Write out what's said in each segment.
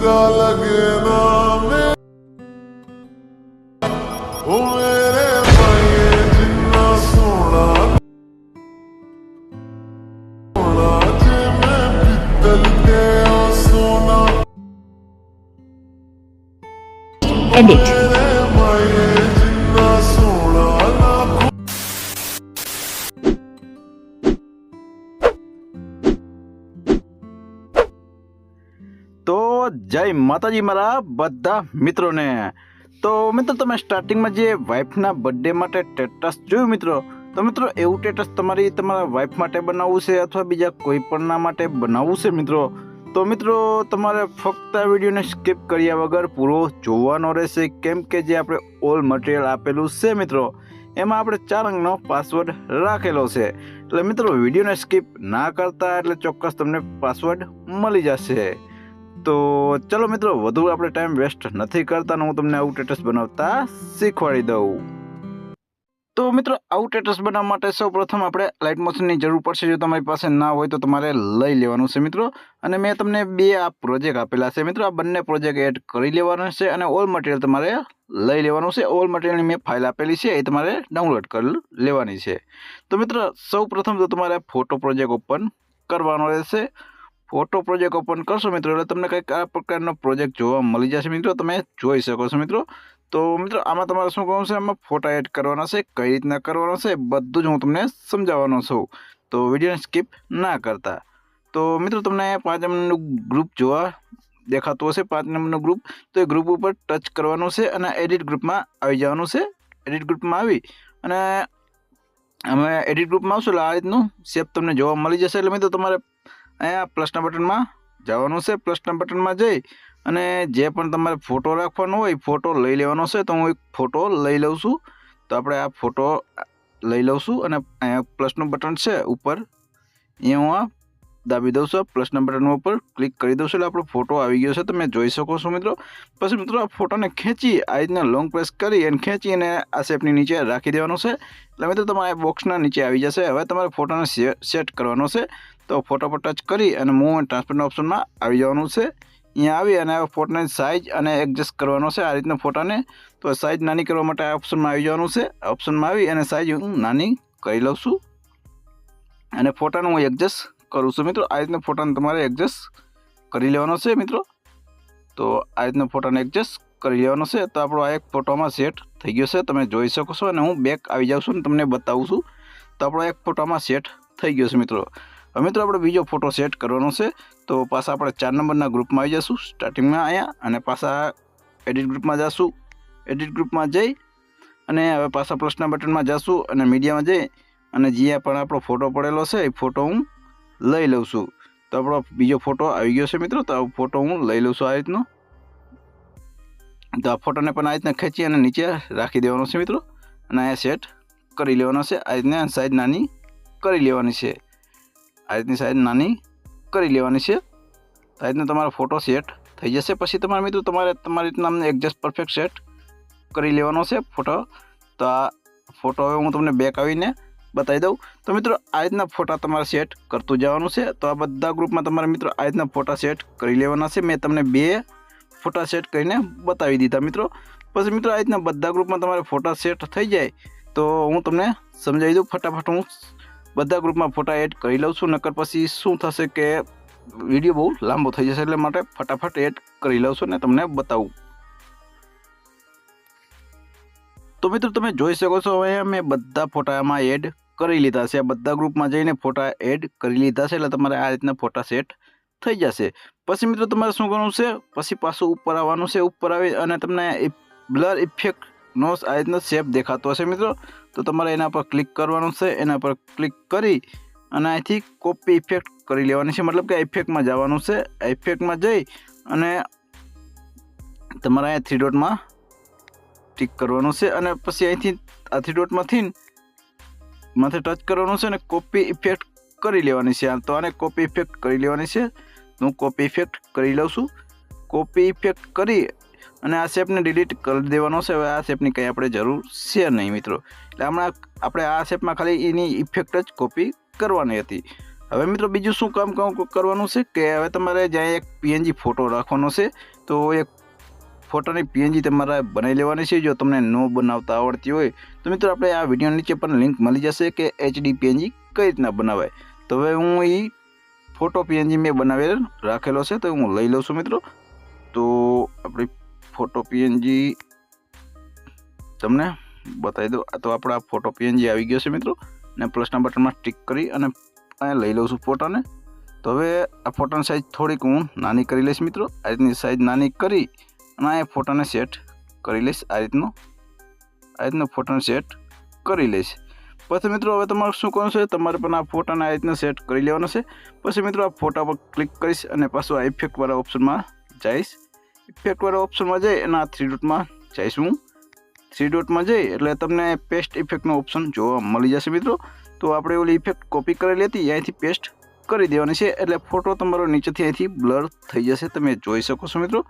लगा लगे ना में ओ मेरे भाई जिन्ना सोना सोना जे मैं पित्तल के ओ सोना edit मेरे भाई जिन्ना सोना लाखों तो जय माताजी मारा बधा मित्रों ने। तो मित्रों तमे स्टार्टिंग में जे वाइफ ना बर्थडे माटे स्टेटस जोयुं मित्रों, तो मित्रों एवुं स्टेटस तमारी तमारा वाइफ माटे बनाववुं छे अथवा बीजा कोई पण ना माटे बनाववुं छे मित्रों, तो मित्रों तमारे फक्त आ विडियोने स्किप कर्या वगर पूरो जोवानो रहेशे, केम के जे आपणे ऑल मटीरियल आपेलुं छे मित्रों एमां आपणे 4 अंकनो पासवर्ड राखेलो छे। એટલે મિત્રો વિડીયોને સ્કીપ ના કરતા એટલે ચોક્કસ તમને પાસવર્ડ મળી જશે। તો ચલો મિત્રો વધુ આપણે ટાઈમ વેસ્ટ નથી કરતા હું તમને આવું સ્ટેટસ બનાવતા શીખવાડી દઉં। તો મિત્રો આવું સ્ટેટસ બનાવવા માટે સૌપ્રથમ આપણે લાઇટ મોશનની જરૂર પડશે। જો તમારી પાસે ના હોય તો તમારે લઈ લેવાનું છે મિત્રો। અને મેં તમને બે આ પ્રોજેક્ટ આપેલા છે મિત્રો, આ બંને પ્રોજેક્ટ એડ કરી લેવાના છે અને ઓલ મટીરિયલ તમારે લઈ લેવાનું છે। ઓલ મટીરિયલની મેં ફાઇલ આપેલી છે એ તમારે ડાઉનલોડ કરી લેવાની છે। તો મિત્રો સૌપ્રથમ તો તમારે ફોટો પ્રોજેક્ટ ઓપન કરવાનો રહેશે। फोटो प्रोजेक्ट ओपन करशो मित्रों એટલે તમને કંઈક આ પ્રકારનો પ્રોજેક્ટ જોવા મળી જશે મિત્રો, તમે જોઈ શકો છો મિત્રો। તો મિત્રો આમાં તમારે શું કરવાનું છે, આમાં ફોટા એડ કરવાના છે, કઈ રીતના કરવાનો છે બધું જ હું તમને સમજાવવાનો છું, તો વિડીયોને સ્કીપ ના કરતા। તો મિત્રો તમને 5 નંબરનું ગ્રુપ જોવા દેખાતું હશે, 5 નંબરનું ગ્રુપ, તો એ ગ્રુપ ઉપર ટચ કરવાનું છે અને એડિટ ગ્રુપમાં આવી જવાનું છે। એડિટ ગ્રુપમાં આવી અને અમે એડિટ ગ્રુપમાં આવશું એટલે આ રીતનું શેપ તમને જોવા મળી જશે। એટલે મિત્રો તમારે અહીંયા પ્લસના બટનમાં જવાનું છે। પ્લસના બટનમાં જઈ અને જે પણ તમારે ફોટો રાખવાનો હોય ફોટો લઈ લેવાનો છે। તો હું એક ફોટો લઈ લઉં છું, તો આપણે આ ફોટો લઈ લઉં છું અને અહીંયા પ્લસનું બટન છે ઉપર, અહીંયા હું આ દાબી દઉં છું, પ્લસના બટન ઉપર ક્લિક કરી દઉં છું એટલે આપણો ફોટો આવી ગયો છે, તમે જોઈ શકો છો મિત્રો। પછી મિત્રો આ ફોટોને ખેંચી આ રીતના લોંગ પ્રેસ કરી અને ખેંચી અને આ શેપની નીચે રાખી દેવાનો છે। એટલે મિત્રો તમારા બોક્સના નીચે આવી જશે। હવે તમારે ફોટોને સેટ કરવાનો છે, તો ફોટો પર ટચ કરી અને મૂવ એન્ડ ટ્રાન્સફરના ઓપ્શનમાં આવી જવાનું છે। અહીંયા આવી અને આ ફોટાની સાઇઝ અને એડજસ્ટ કરવાનો છે આ રીતના ફોટાને। તો સાઇઝ નાની કરવા માટે આ ઓપ્શનમાં આવી જવાનું છે। ઓપ્શનમાં આવી અને સાઇઝ હું નાની કરી લઉં છું અને ફોટાનું હું એડજસ્ટ કરું છું મિત્રો। આ રીતના ફોટાને તમારે એડજસ્ટ કરી લેવાનો છે મિત્રો। તો આ રીતના ફોટાને એડજસ્ટ કરી લેવાનો છે। તો આપણો આ એક ફોટોમાં સેટ થઈ ગયો છે, તમે જોઈ શકો છો અને હું બેક આવી જાઉં છું અને તમને બતાવું છું। તો આપણો એક ફોટોમાં સેટ થઈ ગયો છે મિત્રો। હવે મિત્રો આપણે બીજો ફોટો સેટ કરવાનો છે, તો પાછા આપણે 4 નંબરના ગ્રુપમાં આવી જઈશું સ્ટાર્ટિંગમાં અહીંયા અને પાછા એડિટ ગ્રુપમાં જઈશું। એડિટ ગ્રુપમાં જઈ અને હવે પાછા પ્લસના બટનમાં જઈશું અને મીડિયામાં જઈ અને જ્યાં પણ આપણો ફોટો પડેલો છે એ ફોટો હું લઈ લઉં છું। તો આપણો બીજો ફોટો આવી ગયો છે મિત્રો, તો આ ફોટો હું લઈ લઉં છું આ રીતનો। તો આ ફોટોને પણ આ રીતના ખેંચી અને નીચે રાખી દેવાનો છે મિત્રો અને અહીંયા સેટ કરી લેવાનો છે। આ રીતના સાઈઝ નાની કરી લેવાની છે, આ રીતની સાઈઝ નાની કરી લેવાની છે। આ રીતના તમારો ફોટો સેટ થઈ જશે। પછી તમારા મિત્રો તમારે તમારી રીતના એડજસ્ટ પરફેક્ટ સેટ કરી લેવાનો છે ફોટો। તો આ ફોટો હવે હું તમને બેક આવીને બતાવી દઉં। તો મિત્રો આ રીતના ફોટા તમારે સેટ કરતું જવાનું છે। તો આ બધા ગ્રુપમાં તમારે મિત્રો આ રીતના ફોટા સેટ કરી લેવાના છે। મેં તમને 2 ફોટા સેટ કરીને બતાવી દીધા મિત્રો। પછી મિત્રો આ રીતના બધા ગ્રુપમાં તમારે ફોટા સેટ થઈ જાય તો હું તમને સમજાવી દઉં ફટાફટ। હું બધા ગ્રુપમાં ફોટા એડ કરી લઉં છું, નકર પછી શું થશે કે વિડીયો બહુ લાંબો થઈ જશે, એટલે માટે ફટાફટ એડ કરી લઉં છું ને તમને બતાવું। તો મિત્રો તમે જોઈ શકો છો હવે મેં બધા ફોટા આમાં એડ કરી લીધા છે। બધા ગ્રુપમાં જઈને ફોટા એડ કરી લીધા છે એટલે તમારે આ રીતના ફોટા સેટ થઈ જશે। પછી મિત્રો તમારે શું કરવાનું છે, પછી પાછું ઉપર આવવાનું છે। ઉપર આવી અને તમને બ્લર ઇફેક્ટનો આ રીતનો શેપ દેખાતો હશે મિત્રો, તો તમારે એના પર ક્લિક કરવાનું છે। એના પર ક્લિક કરી અને અહીંથી કોપી ઇફેક્ટ કરી લેવાની છે, મતલબ કે ઇફેક્ટમાં જવાનું છે। ઇફેક્ટમાં જઈ અને તમારે અહીંયા 3 ડોટમાં ટિક કરવાનું છે અને પછી અહીંથી આ 3 ડોટમાંથી માથે ટચ કરવાનું છે અને કોપી ઇફેક્ટ કરી લેવાની છે। તો આને કોપી ઇફેક્ટ કરી લેવાની છે, હું કોપી ઇફેક્ટ કરી લઉં છું। કોપી ઇફેક્ટ કરી અને આ શેપને ડિલીટ કરી દેવાનો છે। હવે આ શેપની કંઈ આપણે જરૂર છે નહીં મિત્રો, એટલે હમણાં આપણે આ શેપમાં ખાલી એની ઇફેક્ટ જ કોપી કરવાની હતી। હવે મિત્રો બીજું શું કામ કરવાનું છે કે હવે તમારે જ્યાં એક પીએનજી ફોટો રાખવાનો છે, તો એક ફોટોની પીએનજી તમારે બનાવી લેવાની છે. જો તમને ન બનાવતા આવડતી હોય તો મિત્રો આપણે આ વિડીયો નીચે પણ લિંક મળી જશે કે HD પીએનજી કઈ રીતના બનાવાય. તો હવે હું એ ફોટો પીએનજી મેં બનાવેલ રાખેલો છે, તો હું લઈ લઉં છું મિત્રો. તો આપણી ફોટો પીએનજી તમને બતાવી દો. તો આપણા ફોટો પીએનજી આવી ગયો છે મિત્રો, ને પ્લસના બટનમાં ટિક કરી અને અહીંયા લઈ લઉં છું ફોટાને. તો હવે આ ફોટાની સાઇઝ થોડીક હું નાની કરી લઈશ મિત્રો. આ રીતની સાઇઝ નાની કરી અને આ ફોટાને સેટ કરી લઈશ. આ રીતનો ફોટાને સેટ કરી લઈશ. પછી મિત્રો હવે તમારે શું કરવાનું છે, તમારે પણ આ ફોટાને આ રીતના સેટ કરી લેવાનો છે. પછી મિત્રો આ ફોટા પર ક્લિક કરીશ અને પાછું આ ઇફેક્ટવાળા ઓપ્શનમાં જઈશ. ઇફેક્ટવાળા ઓપ્શનમાં જઈ અને આ 3 ડોટમાં જઈશ હું. 3 ડોટમાં જઈ એટલે તમને પેસ્ટ ઇફેક્ટનો ઓપ્શન જોવા મળી જશે મિત્રો. તો આપણે ઓલી ઇફેક્ટ કોપી કરેલી હતી અહીંથી પેસ્ટ કરી દેવાની છે, એટલે ફોટો તમારો નીચેથી અહીંથી બ્લર થઈ જશે, તમે જોઈ શકો છો મિત્રો.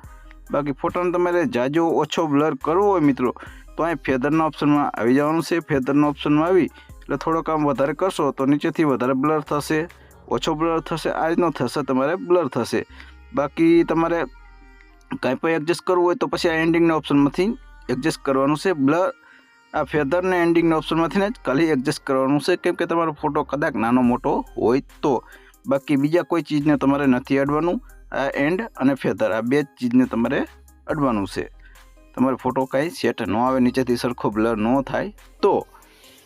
બાકી ફોટોને તમારે જાજો ઓછો બ્લર કરવો હોય મિત્રો તો અહીં ફેદરના ઓપ્શનમાં આવી જવાનું છે. ફેદરના ઓપ્શનમાં આવી એટલે થોડો કામ વધારે કરશો તો નીચેથી વધારે બ્લર થશે, ઓછો બ્લર થશે, આ રીતનો થશે, તમારે બ્લર થશે. બાકી તમારે કાંઈ પણ એડજસ્ટ કરવું હોય તો પછી આ એન્ડિંગના ઓપ્શનમાંથી એડજસ્ટ કરવાનું છે. બ્લર આ ફેદરને એન્ડિંગના ઓપ્શનમાંથી જ ખાલી એડજસ્ટ કરવાનું છે, કેમ કે તમારો ફોટો કદાચ નાનો મોટો હોય તો. બાકી બીજા કોઈ ચીજને તમારે નથી અડવાનું. આ એન્ડ અને ફેદર આ બે ચીજને તમારે અડવાનું છે. તમારે ફોટો કાંઈ સેટ ન આવે, નીચેથી સરખો બ્લર ન થાય તો.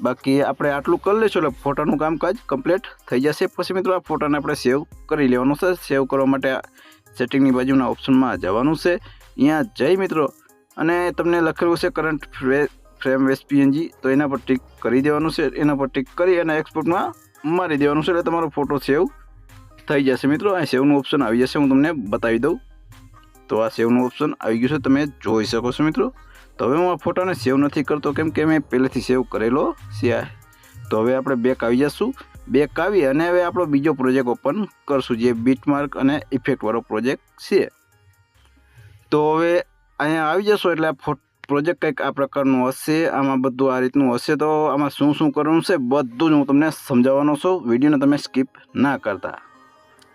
બાકી આપણે આટલું કરી લઈશું એટલે ફોટાનું કામકાજ કમ્પ્લીટ થઈ જશે. પછી મિત્રો આ ફોટાને આપણે સેવ કરી લેવાનું છે. સેવ કરવા માટે સેટિંગની બાજુના ઓપ્શનમાં જવાનું છે. અહીંયા જઈ મિત્રો અને તમને લખેલું છે કરંટ ફ્રેમ વેસ્ટ પીએનજી, તો એના પર ટિક કરી દેવાનું છે. એના પર ટિક કરી અને એક્સપોર્ટમાં મારી દેવાનું છે, એટલે તમારો ફોટો સેવ થઈ જશે મિત્રો. આ સેવનું ઓપ્શન આવી જશે, હું તમને બતાવી દઉં. તો આ સેવનું ઓપ્શન આવી ગયું છે, તમે જોઈ શકો છો મિત્રો. તો હવે હું આ ફોટાને સેવ નથી કરતો, કેમ કે મેં પહેલેથી સેવ કરેલો છે. તો હવે આપણે બેક આવી જશું. બેક આવી અને હવે આપણો બીજો પ્રોજેક્ટ ઓપન કરશું, જે બીટમાર્ક અને ઇફેક્ટવાળો પ્રોજેક્ટ છે. તો હવે અહીંયા આવી જશો એટલે આ પ્રોજેક્ટ કંઈક આ પ્રકારનું હશે. આમાં બધું આ રીતનું હશે. તો આમાં શું શું કરવાનું છે બધું જ હું તમને સમજાવવાનો છું. વિડીયોને તમે સ્કીપ ના કરતા.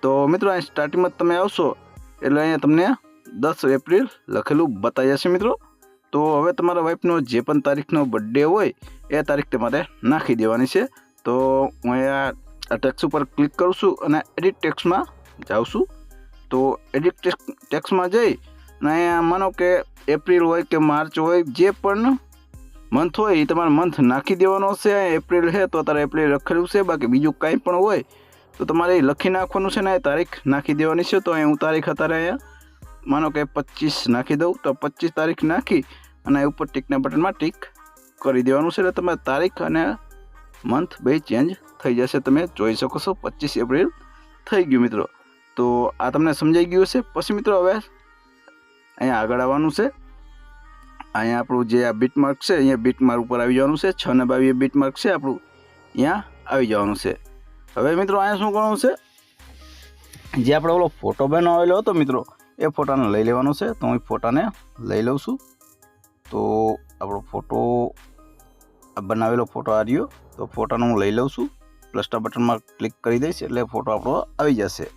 તો મિત્રો અહીં સ્ટાર્ટિંગમાં તમે આવશો એટલે અહીંયા તમને 10 એપ્રિલ લખેલું બતાવી જશે મિત્રો. તો હવે તમારા વાઈફનો જે પણ તારીખનો બર્થડે હોય એ તારીખ તમારે નાખી દેવાની છે. તો હું અહીંયા આ ટેક્સ ઉપર ક્લિક કરું છું અને એડિટ ટેક્સમાં જાઉં છું. તો એડિટ ટેક્સમાં જઈ અને અહીંયા માનો કે એપ્રિલ હોય કે માર્ચ હોય, જે પણ મંથ હોય એ તમારે મંથ નાખી દેવાનો છે. એપ્રિલ છે તો તારે એપ્રિલ લખેલું છે. બાકી બીજું કાંઈ પણ હોય તો તમારે લખી નાખવાનું છે ને એ તારીખ નાખી દેવાની છે. તો અહીં હું તારીખ અત્યારે અહીંયા માનો કે 25 નાખી દઉં. તો 25 તારીખ નાખી અને ઉપર ટીકના બટનમાં ટીક કરી દેવાનું છે, એટલે તમારે તારીખ અને મંથ બે ચેન્જ થઈ જશે. તમે જોઈ શકો છો 25 એપ્રિલ થઈ ગયું મિત્રો. તો આ તમને સમજાઈ ગયું હશે. પછી મિત્રો હવે અહીંયા આગળ આવવાનું છે. અહીંયા આપણું જે આ બીટમાર્ક છે અહીંયા બીટમાર્ક ઉપર આવી જવાનું છે. 6 ને 22 બીટમાર્ક છે આપણું, અહીંયા આવી જવાનું છે. હવે મિત્રો અહીંયા શું કરવાનું છે, જે આપણે ઓલો ફોટો બનાવેલો હતો મિત્રો એ ફોટાને લઈ લેવાનો છે. તો હું ફોટાને લઈ લઉં છું. તો આપણો ફોટો બનાવેલો ફોટો આ રહ્યો. તો ફોટાને હું લઈ લઉં છું. પ્લસના બટનમાં ક્લિક કરી દઈશ એટલે ફોટો આપણો આવી જશે.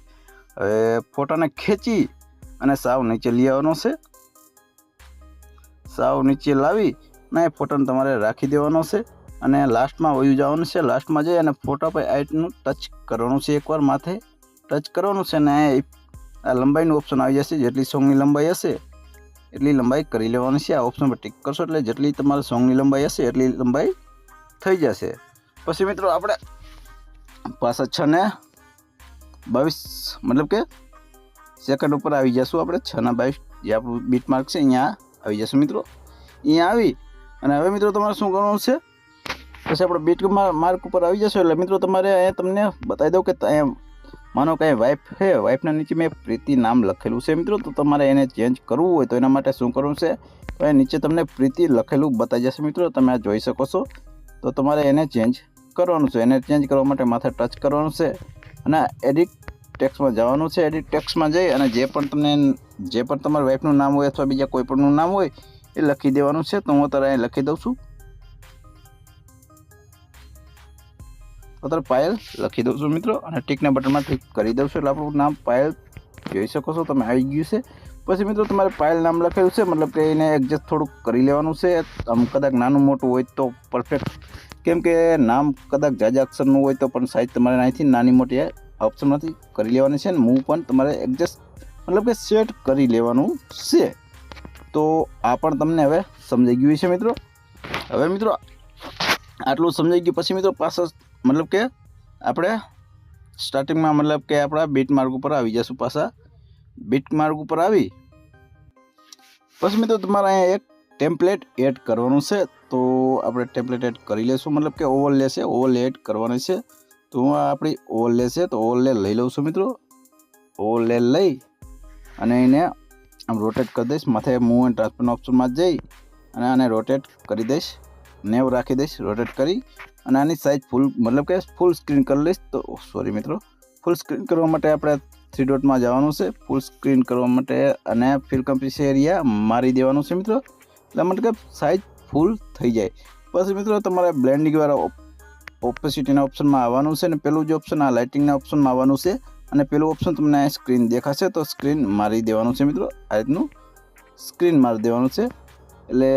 હવે ફોટાને ખેંચી અને સાવ નીચે લઈ આવવાનો છે. સાવ નીચે લાવી અને એ ફોટાને તમારે રાખી દેવાનો છે અને લાસ્ટમાં વયું જવાનું છે. લાસ્ટમાં જઈ અને ફોટા પર આઈટનું ટચ કરવાનું છે. એકવાર માથે ટચ કરવાનું છે ને આ લંબાઈનું ઓપ્શન આવી જશે. જેટલી સોંગની લંબાઈ હશે એટલી લંબાઈ કરી લેવાની છે. આ ઓપ્શન પર ટિક કરશો એટલે જેટલી તમારે સોંગની લંબાઈ હશે એટલી લંબાઈ થઈ જશે. પછી મિત્રો આપણે પાછા 6 ને 22 મતલબ કે સેકન્ડ ઉપર આવી જશું. આપણે 6 ને 22 જે આપણું બીટમાર્ક છે અહીંયા આવી જશું મિત્રો. અહીંયા આવી અને હવે મિત્રો તમારે શું કરવાનું છે, પછી આપણે બીટ માર્ક ઉપર આવી જશો એટલે મિત્રો તમારે અહીંયા તમને બતાવી દઉં કે અહીંયા માનો કે વાઇફ છે, વાઇફના નીચે મેં પ્રીતિ નામ લખેલું છે મિત્રો. તો તમારે એને ચેન્જ કરવું હોય તો એના માટે શું કરવું છે, તો એ નીચે તમને પ્રીતિ લખેલું બતાવી જશે મિત્રો. તમે આ જોઈ શકો છો. તો તમારે એને ચેન્જ કરવાનું છે. એને ચેન્જ કરવા માટે માથે ટચ કરવાનું છે અને એડિટ ટેક્સમાં જવાનું છે. એડિટ ટેક્સમાં જઈ અને જે પણ તમારા વાઈફનું નામ હોય અથવા બીજા કોઈ પણનું નામ હોય એ લખી દેવાનું છે. તો હું અત્યારે અહીં લખી દઉં છું. તો અત્યારે પાયલ લખી દઉં છું મિત્રો અને ટીકના બટનમાં ક્લિક કરી દઉં છું એટલે આપણું નામ પાયલ જોઈ શકો છો તમે આવી ગયું છે. પછી મિત્રો તમારે પાયલ નામ લખેલું છે, મતલબ કે એને એડજસ્ટ થોડુંક કરી લેવાનું છે. આમ કદાચ નાનું મોટું હોય તો પરફેક્ટ, કેમ કે નામ કદાચ જાજા અક્ષરનું હોય તો પણ સાઈઝ તમારે અહીંથી નાની મોટી ઓપ્શનમાંથી કરી લેવાની છે. અને હું પણ તમારે એડજસ્ટ મતલબ કે સેટ કરી લેવાનું છે. તો આ પણ તમને હવે સમજાઈ ગયું છે મિત્રો. હવે મિત્રો આટલું સમજાઈ ગયું પછી મિત્રો પાછળ મતલબ કે આપણે સ્ટાર્ટિંગમાં મતલબ કે આપણા બીટ માર્ક ઉપર આવી જશું. પાછા બીટ માર્ક ઉપર આવી પછી મિત્રો તમારે અહીંયા એક ટેમ્પલેટ એડ કરવાનું છે. તો આપણે ટેમ્પલેટ એડ કરી લઈશું, મતલબ કે ઓવરલે છે, ઓવરલે એડ કરવાની છે. તો આપણી ઓવરલે છે તો ઓવરલે લઈ લઉં છું મિત્રો. ઓવરલે લઈ અને એને આમ રોટેટ કરી દઈશ. માથે મૂવ એન્ડ ટ્રાન્સફરના ઓપ્શનમાં જઈ અને આને રોટેટ કરી દઈશ, 90 રાખી દઈશ રોટેટ કરી. અને આની સાઇઝ ફૂલ મતલબ કે ફૂલ સ્ક્રીન કરી લઈશ. તો સોરી મિત્રો, ફૂલ સ્ક્રીન કરવા માટે આપણે 3 ડોટમાં જવાનું છે. ફૂલ સ્ક્રીન કરવા માટે અને ફિલ કમ્પ્લીટ એરિયા મારી દેવાનું છે મિત્રો, એટલે મતલબ કે સાઇઝ ફૂલ થઈ જાય. પછી મિત્રો તમારે બ્લેન્ડિંગવાળા ઓપેસિટીના ઓપ્શનમાં આવવાનું છે. અને પેલું જે ઓપ્શન આ લાઇટિંગના ઓપ્શનમાં આવવાનું છે. અને પેલું ઓપ્શન તમને સ્ક્રીન દેખાશે તો સ્ક્રીન મારી દેવાનું છે મિત્રો. આ રીતનું સ્ક્રીન મારી દેવાનું છે એટલે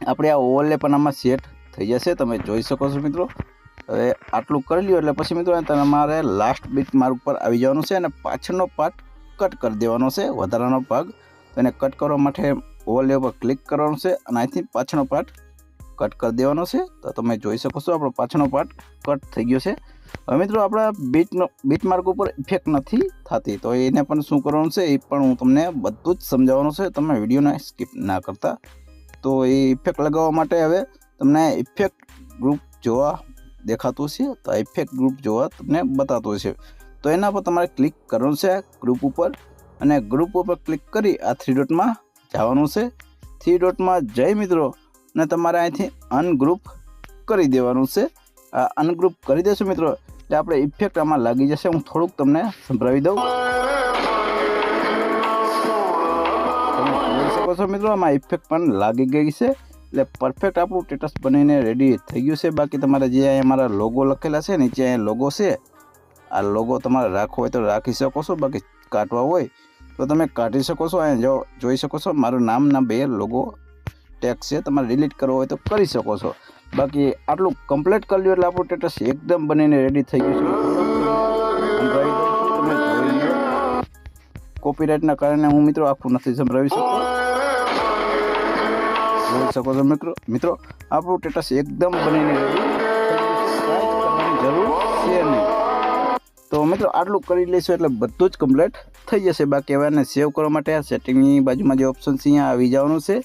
આપણે આ ઓવરલે પણ આમાં સેટ થઈ જશે, તમે જોઈ શકો છો મિત્રો. હવે આટલું કરી લ્યો એટલે પછી મિત્રો તમારે લાસ્ટ બીટ માર્ક ઉપર આવી જવાનું છે અને પાછળનો પાર્ટ કટ કરી દેવાનો છે, વધારાનો ભાગ. તો એને કટ કરવા માટે ઓવરલે ઉપર ક્લિક કરવાનું છે અને અહીંથી પાછળનો પાર્ટ કટ કરી દેવાનો છે. તો તમે જોઈ શકો છો આપણો પાછળનો પાર્ટ કટ થઈ ગયો છે. હવે મિત્રો આપણા બીટ માર્ક ઉપર ઇફેક્ટ નથી થતી, તો એને પણ શું કરવાનું છે એ પણ હું તમને બધું જ સમજાવવાનું છે, તમે વિડીયોને સ્કીપ ના કરતા. તો એ ઇફેક્ટ લગાવવા માટે હવે તમને ઇફેક્ટ ગ્રુપ જોવા દેખાતું છે, તો આ ઇફેક્ટ ગ્રુપ જોવા તમને બતાતું છે. તો એના પર તમારે ક્લિક કરવાનું છે ગ્રુપ ઉપર, અને ગ્રુપ ઉપર ક્લિક કરી આ 3 ડોટમાં જવાનું છે. 3 ડોટમાં જઈ મિત્રો ને તમારે અહીંથી અનગ્રુપ કરી દેવાનું છે. આ અનગ્રુપ કરી દેશો મિત્રો એટલે આપણે ઇફેક્ટ આમાં લાગી જશે. હું થોડુંક તમને સંભળાવી દઉં. તમે જોઈ શકો છો મિત્રો આમાં ઇફેક્ટ પણ લાગી ગઈ છે, એટલે પરફેક્ટ આપણું સ્ટેટસ બનીને રેડી થઈ ગયું છે. બાકી તમારે જે અહીંયા મારા લોગો લખેલા છે, નીચે અહીંયા લોગો છે, આ લોગો તમારે રાખવો હોય તો રાખી શકો છો, બાકી કાઢવા હોય તો તમે કાઢી શકો છો. અહીંયા જોઈ શકો છો મારું નામના 2 લોગો ટેક્સ છે, તમારે ડિલીટ કરવો હોય તો કરી શકો છો. બાકી આટલું કમ્પ્લીટ કરી લ્યો એટલે આપણું સ્ટેટસ એકદમ બનીને રેડી થઈ ગયું છે. તમે જોઈ લો, કોપીરાઇટના કારણે હું મિત્રો આખું નથી સંભળાવી શકતો. જોઈ શકો છો મિત્રો આપણું સ્ટેટસ એકદમ બનીને રેડી કરવાની જરૂર છે નહીં. તો મિત્રો આટલું કરી લઈશું એટલે બધું જ કમ્પ્લીટ થઈ જશે. બાકી હવે એને સેવ કરવા માટે આ સેટિંગની બાજુમાં જે ઓપ્શન છે અહીંયા આવી જવાનું છે.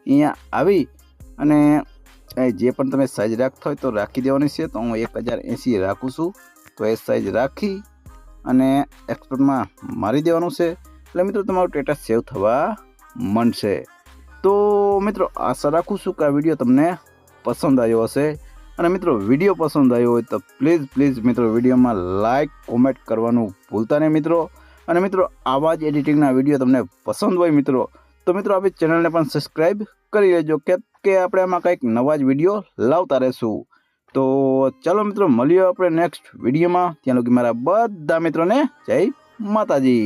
અહીંયા આવી અને જે પણ તમે સાઇઝ રાખતા હોય તો રાખી દેવાની છે. તો હું 1080 રાખું છું, તો એ સાઇઝ રાખી અને એક્સપોર્ટમાં મારી દેવાનું છે. એટલે મિત્રો તમારું સ્ટેટસ સેવ થવા માંડશે. તો મિત્રો આશા રાખું છું કે આ વિડીયો તમને પસંદ આવ્યો હશે. અને મિત્રો વિડીયો પસંદ આવ્યો હોય તો પ્લીઝ મિત્રો વિડીયોમાં લાઇક કોમેન્ટ કરવાનું ભૂલતા નહીં મિત્રો. અને મિત્રો આવા જ એડિટિંગના વિડીયો તમને પસંદ હોય મિત્રો તો મિત્રો આપણી ચેનલને પણ સબસ્ક્રાઈબ કરી લેજો, કે આપણે આમાં કંઈક નવા જ વિડીયો લાવતા રહેશું. તો ચાલો મિત્રો મળીએ આપણે નેક્સ્ટ વિડીયોમાં. ત્યાં લગી મારા બધા મિત્રોને જય માતાજી.